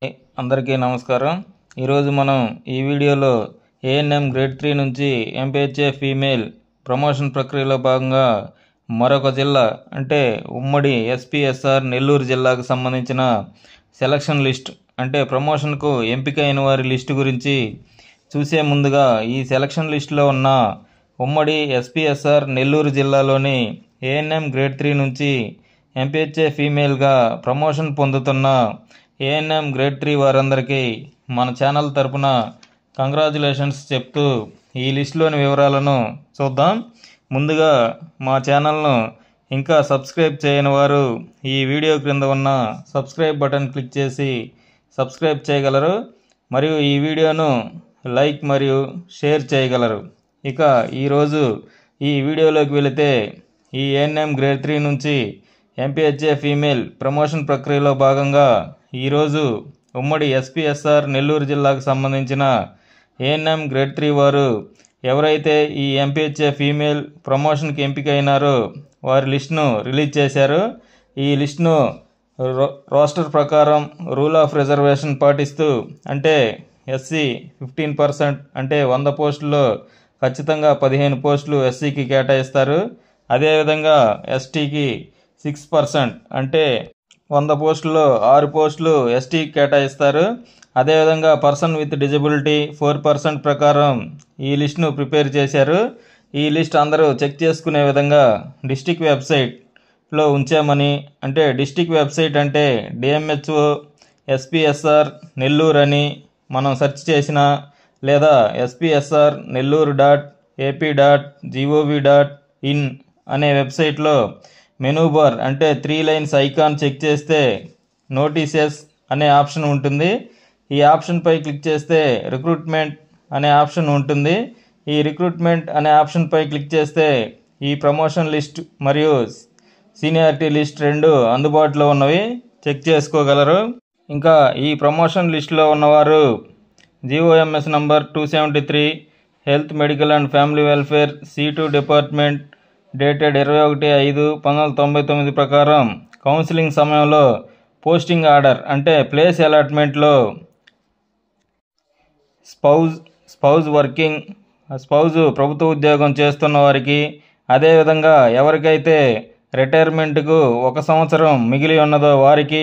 అందరికీ నమస్కారం. ఈరోజు మనం ఈ వీడియోలో ఏఎన్ఎం గ్రేడ్ 3 నుంచి ఎంపీహెచ్ఏ ఫీమేల్ ప్రమోషన్ ప్రక్రియలో భాగంగా మరొక జిల్లా అంటే ఉమ్మడి ఎస్పీఎస్ఆర్ నెల్లూరు జిల్లాకు సంబంధించిన సెలక్షన్ లిస్ట్ అంటే ప్రమోషన్కు ఎంపికైన వారి లిస్టు గురించి చూసే ముందుగా ఈ సెలక్షన్ లిస్టులో ఉన్న ఉమ్మడి ఎస్పీఎస్ఆర్ నెల్లూరు జిల్లాలోని ఏఎన్ఎం గ్రేడ్ 3 నుంచి ఎంపీహెచ్ఏ ఫీమేల్గా ప్రమోషన్ పొందుతున్న ఏఎన్ఎం గ్రేడ్ 3 వారందరికీ మన ఛానల్ తరపున కంగ్రాచులేషన్స్ చెప్తూ ఈ లిస్టులోని వివరాలను చూద్దాం. ముందుగా మా ఛానల్ను ఇంకా సబ్స్క్రైబ్ చేయని వారు ఈ వీడియో క్రింద ఉన్న సబ్స్క్రైబ్ బటన్ క్లిక్ చేసి సబ్స్క్రైబ్ చేయగలరు మరియు ఈ వీడియోను లైక్ మరియు షేర్ చేయగలరు. ఇక ఈరోజు ఈ వీడియోలోకి వెళితే ఈ ఏఎన్ఎం గ్రేడ్ 3 నుంచి ఎంపీహెచ్ఏ ఫీమేల్ ప్రమోషన్ ప్రక్రియలో భాగంగా ఈరోజు ఉమ్మడి ఎస్పీఎస్ఆర్ నెల్లూరు జిల్లాకు సంబంధించిన ఏఎన్ఎం గ్రేడ్ 3 వారు ఎవరైతే ఈ ఎంపీహెచ్ఏ ఫీమేల్ ప్రమోషన్కి ఎంపికైనారో వారి లిస్టును రిలీజ్ చేశారు. ఈ లిస్టును రోస్టర్ ప్రకారం రూల్ ఆఫ్ రిజర్వేషన్ పాటిస్తూ అంటే ఎస్సీ 15% అంటే 100 పోస్టుల్లో ఖచ్చితంగా 15 పోస్టులు ఎస్సీకి కేటాయిస్తారు. అదేవిధంగా ఎస్టీకి 6% అంటే 100 పోస్టుల్లో 6 పోస్టులు ఎస్టీకి కేటాయిస్తారు. అదేవిధంగా పర్సన్ విత్ డిజబిలిటీ 4% ప్రకారం ఈ లిస్టును ప్రిపేర్ చేశారు. ఈ లిస్ట్ అందరూ చెక్ చేసుకునే విధంగా డిస్టిక్ వెబ్సైట్లో ఉంచామని అంటే డిస్టిక్ వెబ్సైట్ అంటే డిఎంహెచ్ఓ ఎస్పీఎస్ఆర్ నెల్లూరు అని మనం సెర్చ్ చేసినా లేదా ఎస్పీఎస్ఆర్ నెల్లూరు .ap.gov.in అనే వెబ్సైట్లో మెనూ బార్ అంటే 3 లైన్స్ ఐకాన్ చెక్ చేస్తే నోటీసెస్ అనే ఆప్షన్ ఉంటుంది. ఈ ఆప్షన్పై క్లిక్ చేస్తే రిక్రూట్మెంట్ అనే ఆప్షన్ ఉంటుంది. ఈ రిక్రూట్మెంట్ అనే ఆప్షన్పై క్లిక్ చేస్తే ఈ ప్రమోషన్ లిస్ట్ మరియు సీనియారిటీ లిస్ట్ రెండు అందుబాటులో ఉన్నవి చెక్ చేసుకోగలరు. ఇంకా ఈ ప్రమోషన్ లిస్టులో ఉన్నవారు GOMS number 273 health medical and family welfare C2 department dated 21/5/1999 ప్రకారం కౌన్సిలింగ్ సమయంలో పోస్టింగ్ ఆర్డర్ అంటే ప్లేస్ అలాట్మెంట్లో స్పౌజ్ ప్రభుత్వ ఉద్యోగం చేస్తున్న వారికి, అదేవిధంగా ఎవరికైతే రిటైర్మెంట్కు 1 సంవత్సరం మిగిలి ఉన్నదో వారికి,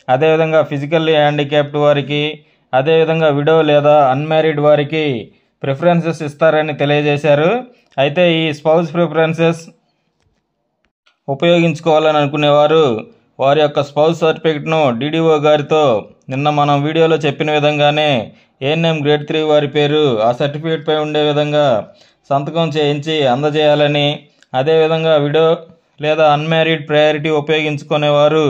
అదేవిధంగా ఫిజికల్లీ హ్యాండిక్యాప్డ్ వారికి, అదేవిధంగా విడో లేదా అన్మ్యారీడ్ వారికి ప్రిఫరెన్సెస్ ఇస్తారని తెలియజేశారు. అయితే ఈ స్పౌజ్ ప్రిఫరెన్సెస్ ఉపయోగించుకోవాలని అనుకునేవారు వారి యొక్క స్పౌజ్ సర్టిఫికెట్ను DDO గారితో నిన్న మనం వీడియోలో చెప్పిన విధంగానే ఏఎన్ఎం గ్రేడ్ 3 వారి పేరు ఆ సర్టిఫికేట్పై ఉండే విధంగా సంతకం చేయించి అందజేయాలని, అదేవిధంగా విడో లేదా అన్మ్యారీడ్ ప్రయారిటీ ఉపయోగించుకునేవారు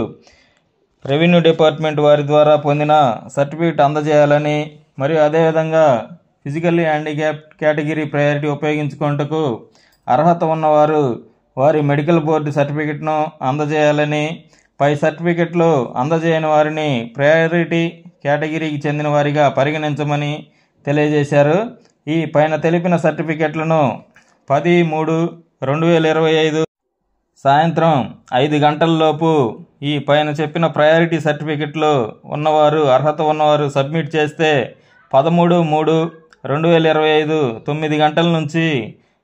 రెవెన్యూ డిపార్ట్మెంట్ వారి ద్వారా పొందిన సర్టిఫికేట్ అందజేయాలని, మరియు అదేవిధంగా ఫిజికల్లీ హ్యాండిక్యాప్డ్ కేటగిరీ ప్రయారిటీ ఉపయోగించుకున్నట్టుకు అర్హత ఉన్నవారు వారి మెడికల్ బోర్డు సర్టిఫికెట్ను అందజేయాలని, పై సర్టిఫికెట్లు అందజేయని వారిని ప్రయారిటీ కేటగిరీకి చెందిన వారిగా పరిగణించమని తెలియజేశారు. ఈ పైన తెలిపిన సర్టిఫికెట్లను 10/3/2025 సాయంత్రం 5 గంటలలోపు ఈ పైన చెప్పిన ప్రయారిటీ సర్టిఫికెట్లు ఉన్నవారు అర్హత ఉన్నవారు సబ్మిట్ చేస్తే 13/3/2025 9 గంటల నుంచి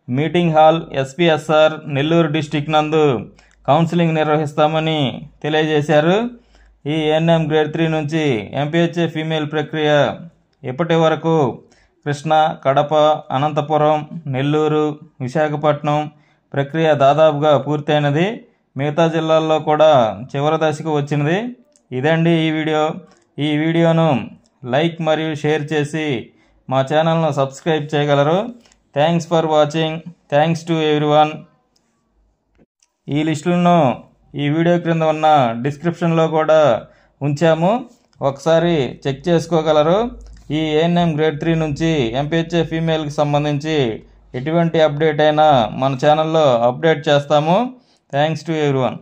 meeting hall SPSR Nellore district నందు కౌన్సిలింగ్ నిర్వహిస్తామని తెలియజేశారు. ఈ ఏఎన్ఎం గ్రేడ్ 3 నుంచి ఎంపీహెచ్ఏ ఫీమేల్ ప్రక్రియ ఇప్పటి వరకు కృష్ణా, కడప, అనంతపురం, నెల్లూరు, విశాఖపట్నం ప్రక్రియ దాదాపుగా పూర్తయినది. మిగతా జిల్లాల్లో కూడా చివరి దశకు వచ్చినది. ఇదండి ఈ వీడియో. ఈ వీడియోను లైక్ మరియు షేర్ చేసి మా ఛానల్ను సబ్స్క్రైబ్ చేయగలరు. Thanks for watching. Thanks to everyone. ఈ లిస్టులను ఈ వీడియో క్రింద ఉన్న డిస్క్రిప్షన్లో కూడా ఉంచాము, ఒకసారి చెక్ చేసుకోగలరు. ఈ ఏఎన్ఎం గ్రేడ్ 3 నుంచి ఎంపీహెచ్ఏ ఫీమేల్కి సంబంధించి ఎటువంటి అప్డేట్ అయినా మన ఛానల్లో అప్డేట్ చేస్తాము. Thanks to everyone.